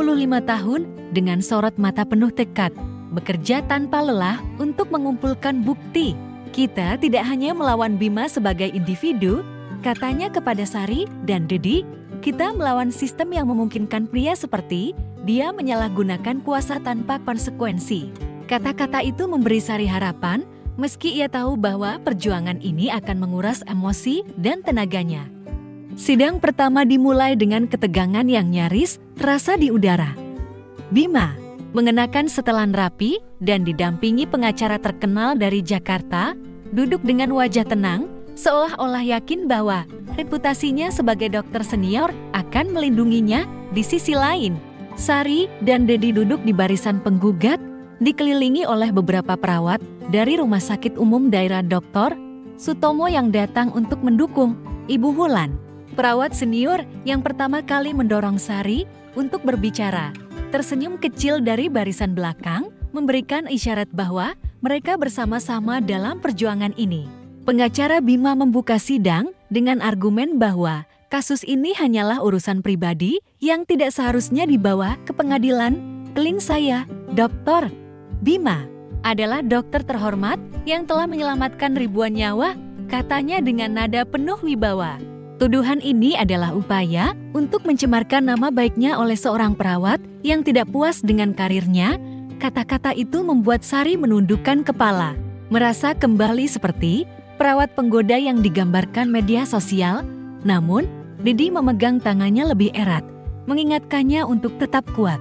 tahun dengan sorot mata penuh tekad, bekerja tanpa lelah untuk mengumpulkan bukti. Kita tidak hanya melawan Bima sebagai individu, katanya kepada Sari dan Dedi, kita melawan sistem yang memungkinkan pria seperti dia menyalahgunakan kuasa tanpa konsekuensi. Kata-kata itu memberi Sari harapan, meski ia tahu bahwa perjuangan ini akan menguras emosi dan tenaganya. Sidang pertama dimulai dengan ketegangan yang nyaris terasa di udara. Bima mengenakan setelan rapi dan didampingi pengacara terkenal dari Jakarta, duduk dengan wajah tenang, seolah-olah yakin bahwa reputasinya sebagai dokter senior akan melindunginya. Di sisi lain, Sari dan Dedi duduk di barisan penggugat, dikelilingi oleh beberapa perawat dari Rumah Sakit Umum Daerah Dr. Sutomo yang datang untuk mendukung. Ibu Wulan, perawat senior yang pertama kali mendorong Sari untuk berbicara, tersenyum kecil dari barisan belakang, memberikan isyarat bahwa mereka bersama-sama dalam perjuangan ini. Pengacara Bima membuka sidang dengan argumen bahwa kasus ini hanyalah urusan pribadi yang tidak seharusnya dibawa ke pengadilan. Klien saya, Dr. Bima, adalah dokter terhormat yang telah menyelamatkan ribuan nyawa, katanya dengan nada penuh wibawa. Tuduhan ini adalah upaya untuk mencemarkan nama baiknya oleh seorang perawat yang tidak puas dengan karirnya. Kata-kata itu membuat Sari menundukkan kepala, merasa kembali seperti perawat penggoda yang digambarkan media sosial. Namun, Dedi memegang tangannya lebih erat, mengingatkannya untuk tetap kuat.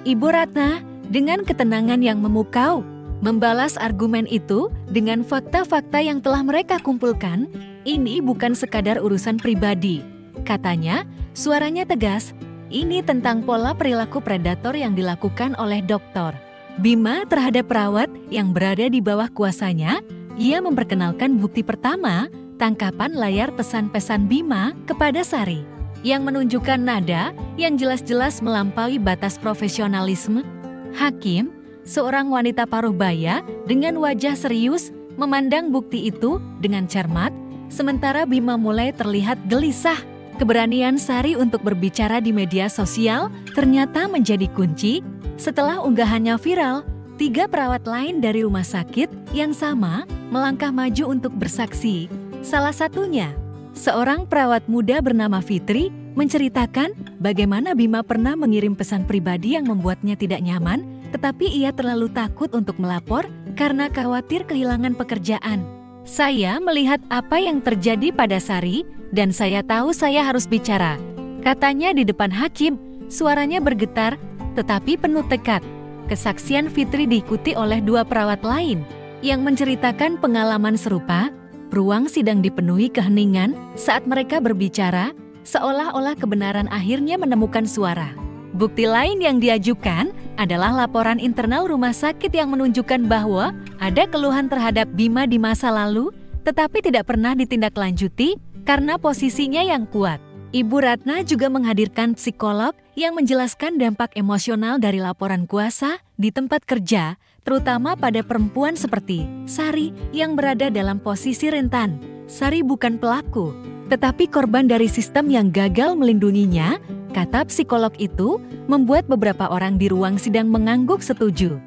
Ibu Ratna, dengan ketenangan yang memukau, membalas argumen itu dengan fakta-fakta yang telah mereka kumpulkan. Ini bukan sekadar urusan pribadi, katanya, suaranya tegas. Ini tentang pola perilaku predator yang dilakukan oleh Dr. Bima terhadap perawat yang berada di bawah kuasanya. Ia memperkenalkan bukti pertama, tangkapan layar pesan-pesan Bima kepada Sari, yang menunjukkan nada yang jelas-jelas melampaui batas profesionalisme. Hakim, seorang wanita paruh baya dengan wajah serius, memandang bukti itu dengan cermat, sementara Bima mulai terlihat gelisah. Keberanian Sari untuk berbicara di media sosial ternyata menjadi kunci. Setelah unggahannya viral, 3 perawat lain dari rumah sakit yang sama melangkah maju untuk bersaksi. Salah satunya, seorang perawat muda bernama Fitri, menceritakan bagaimana Bima pernah mengirim pesan pribadi yang membuatnya tidak nyaman, tetapi ia terlalu takut untuk melapor karena khawatir kehilangan pekerjaan. Saya melihat apa yang terjadi pada Sari, dan saya tahu saya harus bicara, katanya di depan hakim. Suaranya bergetar, tetapi penuh tekad. Kesaksian Fitri diikuti oleh 2 perawat lain yang menceritakan pengalaman serupa. Ruang sidang dipenuhi keheningan saat mereka berbicara, seolah-olah kebenaran akhirnya menemukan suara. Bukti lain yang diajukan adalah laporan internal rumah sakit yang menunjukkan bahwa ada keluhan terhadap Bima di masa lalu, tetapi tidak pernah ditindaklanjuti karena posisinya yang kuat. Ibu Ratna juga menghadirkan psikolog yang menjelaskan dampak emosional dari laporan kuasa di tempat kerja, terutama pada perempuan seperti Sari yang berada dalam posisi rentan. Sari bukan pelaku, tetapi korban dari sistem yang gagal melindunginya, kata psikolog itu, membuat beberapa orang di ruang sidang mengangguk setuju.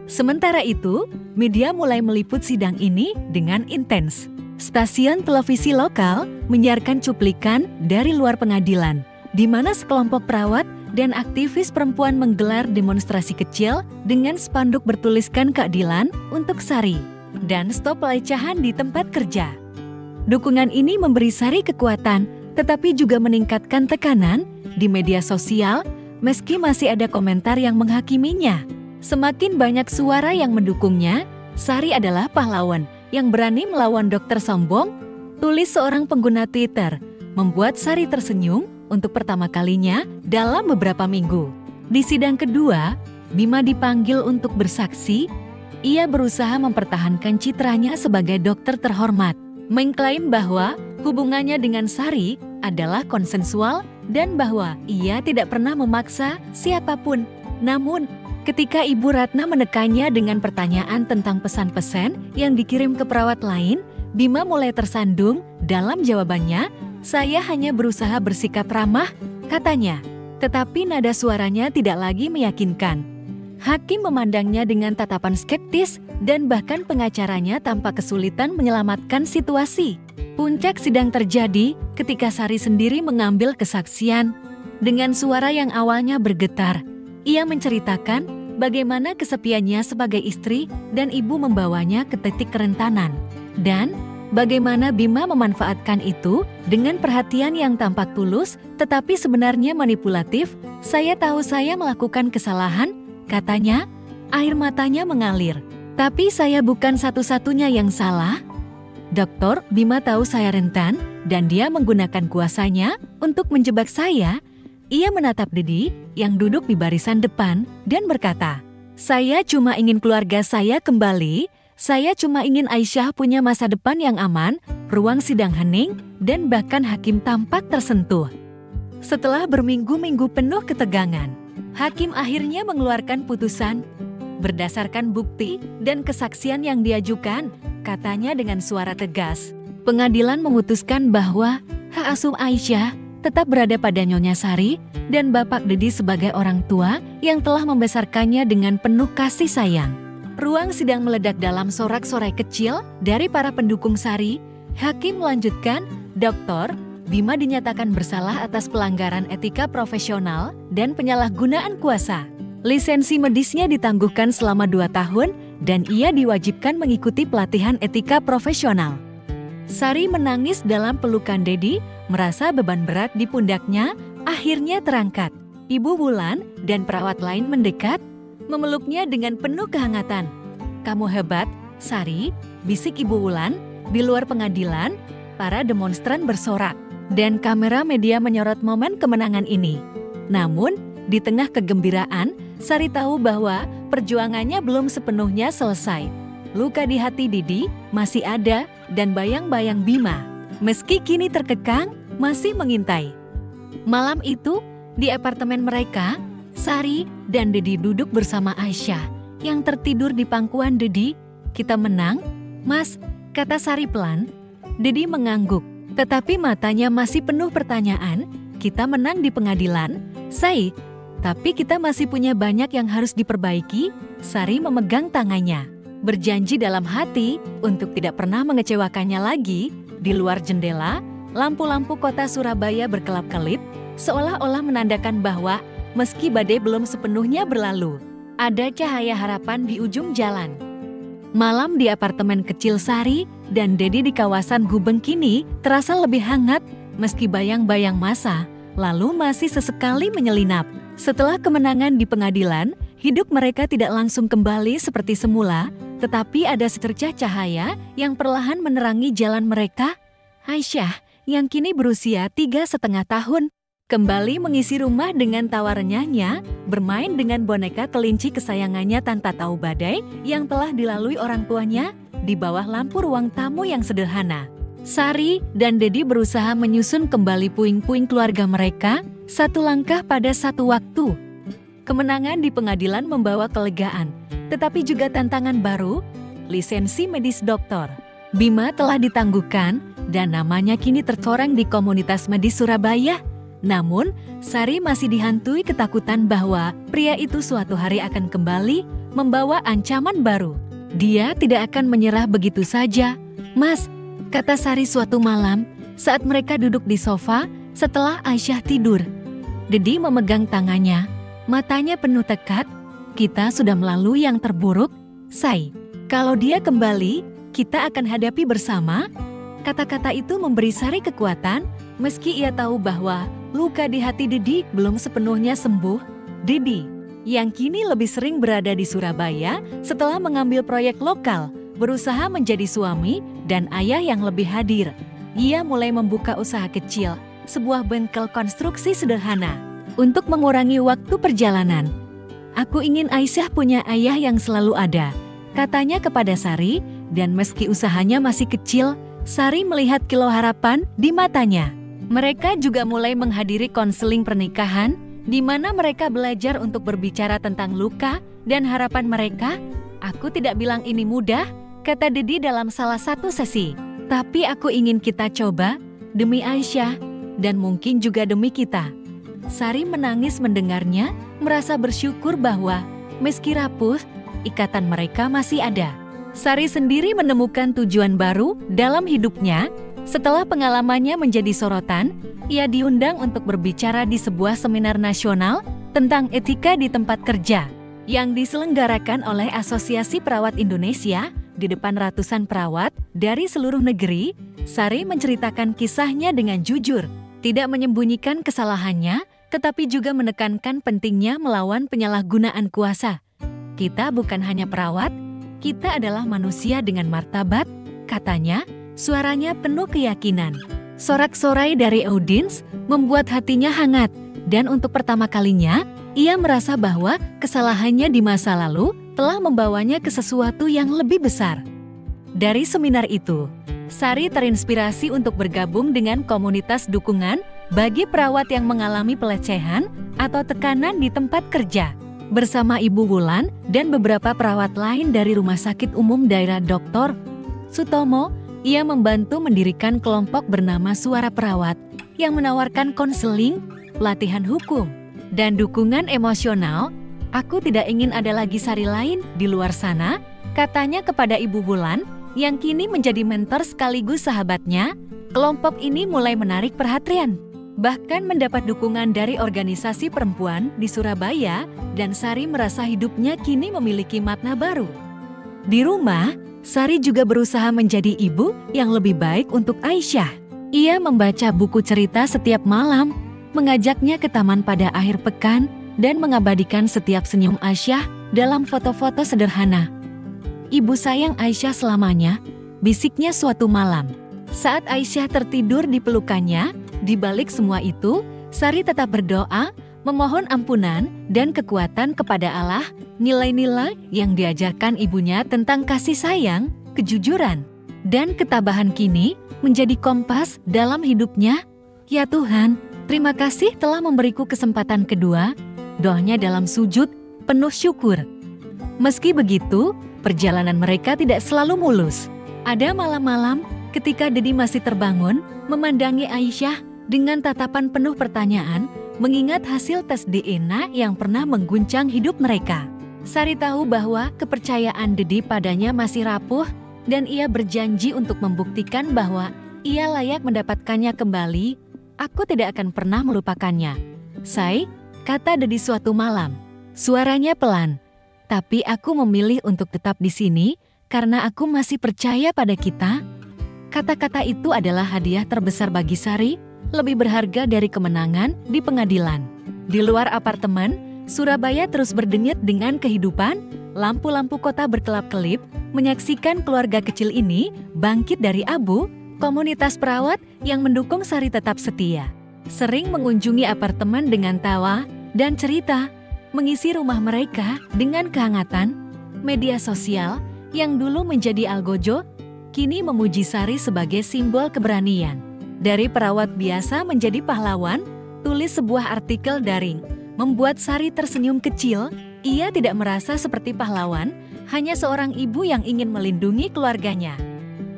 Sementara itu, media mulai meliput sidang ini dengan intens. Stasiun televisi lokal menyiarkan cuplikan dari luar pengadilan, di mana sekelompok perawat dan aktivis perempuan menggelar demonstrasi kecil dengan spanduk bertuliskan keadilan untuk Sari dan stop pelecehan di tempat kerja. Dukungan ini memberi Sari kekuatan, tetapi juga meningkatkan tekanan di media sosial meski masih ada komentar yang menghakiminya. Semakin banyak suara yang mendukungnya, Sari adalah pahlawan yang berani melawan dokter sombong, tulis seorang pengguna Twitter, membuat Sari tersenyum untuk pertama kalinya dalam beberapa minggu. Di sidang kedua, Bima dipanggil untuk bersaksi. Ia berusaha mempertahankan citranya sebagai dokter terhormat, mengklaim bahwa hubungannya dengan Sari adalah konsensual dan bahwa ia tidak pernah memaksa siapapun. Namun, ketika Ibu Ratna menekannya dengan pertanyaan tentang pesan-pesan yang dikirim ke perawat lain, Bima mulai tersandung dalam jawabannya. Saya hanya berusaha bersikap ramah, katanya. Tetapi nada suaranya tidak lagi meyakinkan. Hakim memandangnya dengan tatapan skeptis dan bahkan pengacaranya tampak kesulitan menyelamatkan situasi. Puncak sidang terjadi ketika Sari sendiri mengambil kesaksian. Dengan suara yang awalnya bergetar, ia menceritakan bagaimana kesepiannya sebagai istri dan ibu membawanya ke titik kerentanan. Dan bagaimana Bima memanfaatkan itu dengan perhatian yang tampak tulus tetapi sebenarnya manipulatif. Saya tahu saya melakukan kesalahan, katanya, air matanya mengalir. Tapi saya bukan satu-satunya yang salah. Dokter, Bima tahu saya rentan dan dia menggunakan kuasanya untuk menjebak saya. Ia menatap Dedi yang duduk di barisan depan dan berkata, saya cuma ingin keluarga saya kembali, saya cuma ingin Aisyah punya masa depan yang aman. Ruang sidang hening dan bahkan hakim tampak tersentuh. Setelah berminggu-minggu penuh ketegangan, hakim akhirnya mengeluarkan putusan. Berdasarkan bukti dan kesaksian yang diajukan, katanya dengan suara tegas, pengadilan memutuskan bahwa hak asuh Aisyah tetap berada pada Nyonya Sari dan Bapak Dedi sebagai orang tua yang telah membesarkannya dengan penuh kasih sayang. Ruang sidang meledak dalam sorak-sorai kecil dari para pendukung Sari. Hakim melanjutkan, Dokter, Bima dinyatakan bersalah atas pelanggaran etika profesional dan penyalahgunaan kuasa. Lisensi medisnya ditangguhkan selama 2 tahun dan ia diwajibkan mengikuti pelatihan etika profesional. Sari menangis dalam pelukan Dedi, merasa beban berat di pundaknya akhirnya terangkat. Ibu Wulan dan perawat lain mendekat, memeluknya dengan penuh kehangatan. Kamu hebat, Sari, bisik Ibu Wulan. Di luar pengadilan, para demonstran bersorak dan kamera media menyorot momen kemenangan ini. Namun, di tengah kegembiraan, Sari tahu bahwa perjuangannya belum sepenuhnya selesai. Luka di hati Didi masih ada dan bayang-bayang Bima, meski kini terkekang, masih mengintai. Malam itu, di apartemen mereka, Sari dan Dedi duduk bersama Aisyah yang tertidur di pangkuan Dedi. Kita menang, Mas, kata Sari pelan. Dedi mengangguk, tetapi matanya masih penuh pertanyaan. Kita menang di pengadilan, Sai, tapi kita masih punya banyak yang harus diperbaiki. Sari memegang tangannya, berjanji dalam hati untuk tidak pernah mengecewakannya lagi. Di luar jendela, lampu-lampu kota Surabaya berkelap-kelip, seolah-olah menandakan bahwa meski badai belum sepenuhnya berlalu, ada cahaya harapan di ujung jalan. Malam di apartemen kecil Sari dan Dedi di kawasan Gubeng kini terasa lebih hangat meski bayang-bayang masa lalu masih sesekali menyelinap. Setelah kemenangan di pengadilan, hidup mereka tidak langsung kembali seperti semula, tetapi ada secercah cahaya yang perlahan menerangi jalan mereka. Aisyah, yang kini berusia 3,5 tahun, kembali mengisi rumah dengan tawa renyahnya, bermain dengan boneka kelinci kesayangannya tanpa tahu badai yang telah dilalui orang tuanya di bawah lampu ruang tamu yang sederhana. Sari dan Dedi berusaha menyusun kembali puing-puing keluarga mereka, satu langkah pada satu waktu. Kemenangan di pengadilan membawa kelegaan, tetapi juga tantangan baru, lisensi medis doktor. Bima telah ditangguhkan dan namanya kini tercoreng di komunitas medis Surabaya. Namun, Sari masih dihantui ketakutan bahwa pria itu suatu hari akan kembali membawa ancaman baru. Dia tidak akan menyerah begitu saja. Mas, kata Sari suatu malam saat mereka duduk di sofa setelah Aisyah tidur. Dedi memegang tangannya, matanya penuh tekad. Kita sudah melalui yang terburuk, Say. Kalau dia kembali, kita akan hadapi bersama. Kata-kata itu memberi Sari kekuatan, meski ia tahu bahwa luka di hati Dedi belum sepenuhnya sembuh. Dedi, yang kini lebih sering berada di Surabaya setelah mengambil proyek lokal, berusaha menjadi suami dan ayah yang lebih hadir. Ia mulai membuka usaha kecil, sebuah bengkel konstruksi sederhana, untuk mengurangi waktu perjalanan. Aku ingin Aisyah punya ayah yang selalu ada, katanya kepada Sari, dan meski usahanya masih kecil, Sari melihat kilau harapan di matanya. Mereka juga mulai menghadiri konseling pernikahan, di mana mereka belajar untuk berbicara tentang luka dan harapan mereka. Aku tidak bilang ini mudah, kata Dedi dalam salah satu sesi. Tapi aku ingin kita coba, demi Aisyah, dan mungkin juga demi kita. Sari menangis mendengarnya, merasa bersyukur bahwa, meski rapuh, ikatan mereka masih ada. Sari sendiri menemukan tujuan baru dalam hidupnya. Setelah pengalamannya menjadi sorotan, ia diundang untuk berbicara di sebuah seminar nasional tentang etika di tempat kerja yang diselenggarakan oleh Asosiasi Perawat Indonesia di depan ratusan perawat dari seluruh negeri. Sari menceritakan kisahnya dengan jujur, tidak menyembunyikan kesalahannya, tetapi juga menekankan pentingnya melawan penyalahgunaan kuasa. Kita bukan hanya perawat, kita adalah manusia dengan martabat, katanya, suaranya penuh keyakinan. Sorak-sorai dari audiens membuat hatinya hangat, dan untuk pertama kalinya, ia merasa bahwa kesalahannya di masa lalu telah membawanya ke sesuatu yang lebih besar. Dari seminar itu, Sari terinspirasi untuk bergabung dengan komunitas dukungan bagi perawat yang mengalami pelecehan atau tekanan di tempat kerja. Bersama Ibu Wulan dan beberapa perawat lain dari Rumah Sakit Umum Daerah Dr. Sutomo, ia membantu mendirikan kelompok bernama Suara Perawat yang menawarkan konseling, pelatihan hukum, dan dukungan emosional. Aku tidak ingin ada lagi Sari lain di luar sana, katanya kepada Ibu Wulan, yang kini menjadi mentor sekaligus sahabatnya. Kelompok ini mulai menarik perhatian, bahkan mendapat dukungan dari organisasi perempuan di Surabaya, dan Sari merasa hidupnya kini memiliki makna baru. Di rumah, Sari juga berusaha menjadi ibu yang lebih baik untuk Aisyah. Ia membaca buku cerita setiap malam, mengajaknya ke taman pada akhir pekan, dan mengabadikan setiap senyum Aisyah dalam foto-foto sederhana. Ibu sayang Aisyah selamanya, bisiknya suatu malam. Saat Aisyah tertidur di pelukannya, di balik semua itu, Sari tetap berdoa, memohon ampunan dan kekuatan kepada Allah, nilai-nilai yang diajarkan ibunya tentang kasih sayang, kejujuran, dan ketabahan kini menjadi kompas dalam hidupnya. Ya Tuhan, terima kasih telah memberiku kesempatan kedua, doanya dalam sujud, penuh syukur. Meski begitu, perjalanan mereka tidak selalu mulus. Ada malam-malam ketika Dedi masih terbangun, memandangi Aisyah dengan tatapan penuh pertanyaan, mengingat hasil tes DNA yang pernah mengguncang hidup mereka. Sari tahu bahwa kepercayaan Dedi padanya masih rapuh, dan ia berjanji untuk membuktikan bahwa ia layak mendapatkannya kembali. Aku tidak akan pernah melupakannya, Say, kata Dedi suatu malam. Suaranya pelan, tapi aku memilih untuk tetap di sini karena aku masih percaya pada kita. Kata-kata itu adalah hadiah terbesar bagi Sari, lebih berharga dari kemenangan di pengadilan. Di luar apartemen, Surabaya terus berdenyut dengan kehidupan. Lampu-lampu kota berkelap-kelip, menyaksikan keluarga kecil ini bangkit dari abu. Komunitas perawat yang mendukung Sari tetap setia, sering mengunjungi apartemen dengan tawa dan cerita, mengisi rumah mereka dengan kehangatan. Media sosial yang dulu menjadi algojo, kini memuji Sari sebagai simbol keberanian. Dari perawat biasa menjadi pahlawan, tulis sebuah artikel daring, membuat Sari tersenyum kecil. Ia tidak merasa seperti pahlawan, hanya seorang ibu yang ingin melindungi keluarganya.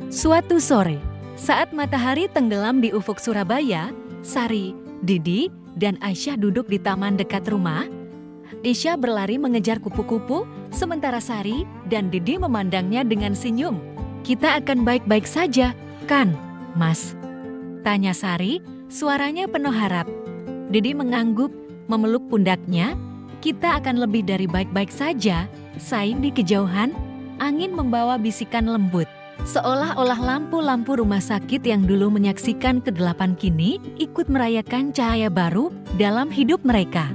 Suatu sore, saat matahari tenggelam di ufuk Surabaya, Sari, Dedi, dan Aisyah duduk di taman dekat rumah. Aisyah berlari mengejar kupu-kupu, sementara Sari dan Dedi memandangnya dengan senyum. Kita akan baik-baik saja, Bukan, Mas. Tanya Sari, suaranya penuh harap. Didi mengangguk, memeluk pundaknya. Kita akan lebih dari baik-baik saja. Saing di kejauhan, angin membawa bisikan lembut. Seolah-olah lampu-lampu rumah sakit yang dulu menyaksikan kegelapan kini ikut merayakan cahaya baru dalam hidup mereka.